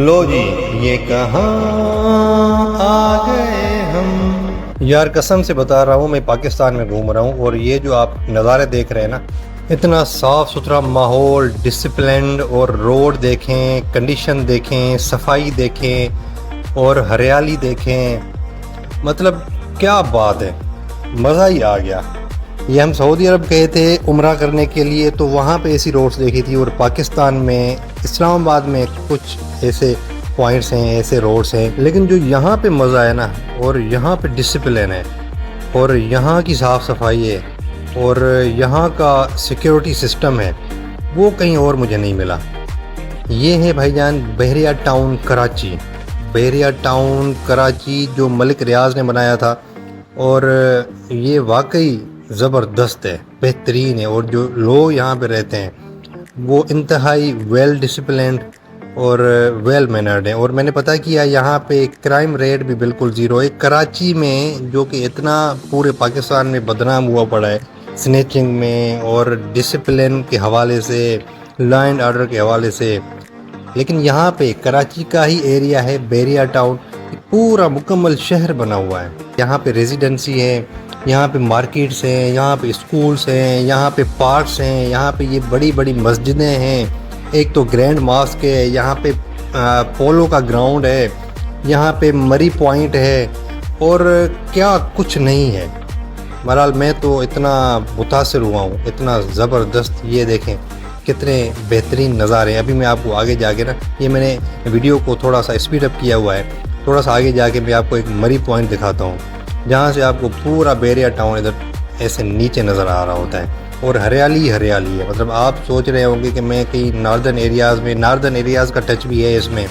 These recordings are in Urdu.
لو جی یہ کہاں آ گئے ہم. یار قسم سے بتا رہا ہوں میں پاکستان میں گھوم رہا ہوں اور یہ جو آپ نظارے دیکھ رہے ہیں نا، اتنا صاف ستھرا ماحول، ڈسپلنڈ، اور روڈ دیکھیں، کنڈیشن دیکھیں، صفائی دیکھیں اور ہریالی دیکھیں، مطلب کیا بات ہے، مزہ ہی آ گیا. یہ ہم سعودی عرب گئے تھے عمرہ کرنے کے لیے تو وہاں پہ ایسی روڈز دیکھی تھی، اور پاکستان میں اسلام آباد میں کچھ ایسے پوائنٹس ہیں، ایسے روڈز ہیں، لیکن جو یہاں پہ مزہ ہے نا، اور یہاں پہ ڈسپلن ہے، اور یہاں کی صاف صفائی ہے، اور یہاں کا سیکیورٹی سسٹم ہے، وہ کہیں اور مجھے نہیں ملا. یہ ہے بھائی جان بحریہ ٹاؤن کراچی. بحریہ ٹاؤن کراچی جو ملک ریاض نے بنایا تھا، اور یہ واقعی زبردست ہے، بہترین ہے، اور جو لوگ یہاں پہ رہتے ہیں وہ انتہائی ویل ڈسپلنڈ اور ویل مینرڈ ہیں. اور میں نے پتہ کیا یہاں پہ کرائم ریٹ بھی بالکل زیرو ہے. کراچی میں جو کہ اتنا پورے پاکستان میں بدنام ہوا پڑا ہے سنیچنگ میں اور ڈسپلن کے حوالے سے، لا اینڈ آرڈر کے حوالے سے، لیکن یہاں پہ کراچی کا ہی ایریا ہے بحریہ ٹاؤن، پورا مکمل شہر بنا ہوا ہے. یہاں پہ ریزیڈنسی ہے، یہاں پہ مارکیٹس ہیں، یہاں پہ اسکولس ہیں، یہاں پہ پارکس ہیں، یہاں پہ یہ بڑی بڑی مسجدیں ہیں. ایک تو گرینڈ ماسک ہے، یہاں پہ پولو کا گراؤنڈ ہے، یہاں پہ مری پوائنٹ ہے، اور کیا کچھ نہیں ہے. بہرحال میں تو اتنا متاثر ہوا ہوں، اتنا زبردست. یہ دیکھیں کتنے بہترین نظارے ہیں. ابھی میں آپ کو آگے جا کے نا، یہ میں نے ویڈیو کو تھوڑا سا اسپیڈ اپ کیا ہوا ہے، تھوڑا سا آگے جا کے میں آپ کو ایک مری پوائنٹ دکھاتا ہوں جہاں سے آپ کو پورا بحریہ ٹاؤن ادھر ایسے نیچے نظر آ رہا ہوتا ہے، اور ہریالی ہریالی ہے. مطلب آپ سوچ رہے ہوں گے کہ میں کہیں ناردرن ایریاز کا ٹچ بھی ہے اس میں،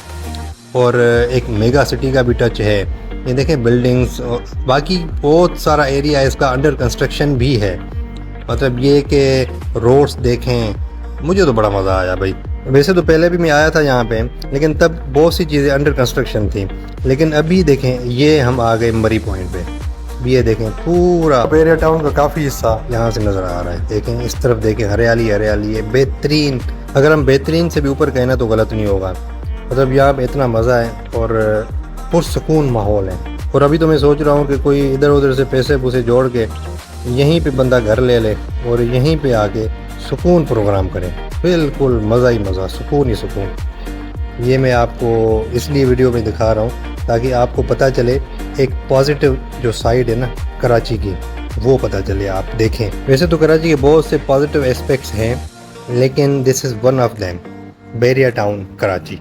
اور ایک میگا سٹی کا بھی ٹچ ہے. یہ دیکھیں بلڈنگز، باقی بہت سارا ایریا اس کا انڈر کنسٹرکشن بھی ہے. مطلب یہ کہ روڈز دیکھیں، مجھے تو بڑا مزہ آیا بھائی. ویسے تو پہلے بھی میں آیا تھا یہاں پہ، لیکن تب بہت سی چیزیں انڈر کنسٹرکشن تھیں، لیکن ابھی دیکھیں یہ ہم آ گئے مری پوائنٹ پہ. یہ دیکھیں پورا بحریہ ٹاؤن کا کافی حصہ یہاں سے نظر آ رہا ہے. دیکھیں اس طرف دیکھیں، ہریالی ہریالی ہے، بہترین. اگر ہم بہترین سے بھی اوپر کہنا تو غلط نہیں ہوگا. مطلب یہاں پہ اتنا مزہ ہے اور پرسکون ماحول ہے. اور ابھی تو میں سوچ رہا ہوں کہ کوئی ادھر ادھر سے پیسے پوسے جوڑ کے یہیں پہ بندہ گھر لے لے اور یہیں پہ آ کے سکون پروگرام کرے. بالکل مزہ ہی مزہ، سکون ہی سکون. یہ میں آپ کو اس لیے ویڈیو میں دکھا رہا ہوں تاکہ آپ کو پتہ چلے ایک پازیٹیو جو سائیڈ ہے نا کراچی کی، وہ پتہ چلے، آپ دیکھیں. ویسے تو کراچی کے بہت سے پازیٹیو اسپیکٹس ہیں، لیکن دس از ون آف دیم، بحریہ ٹاؤن کراچی.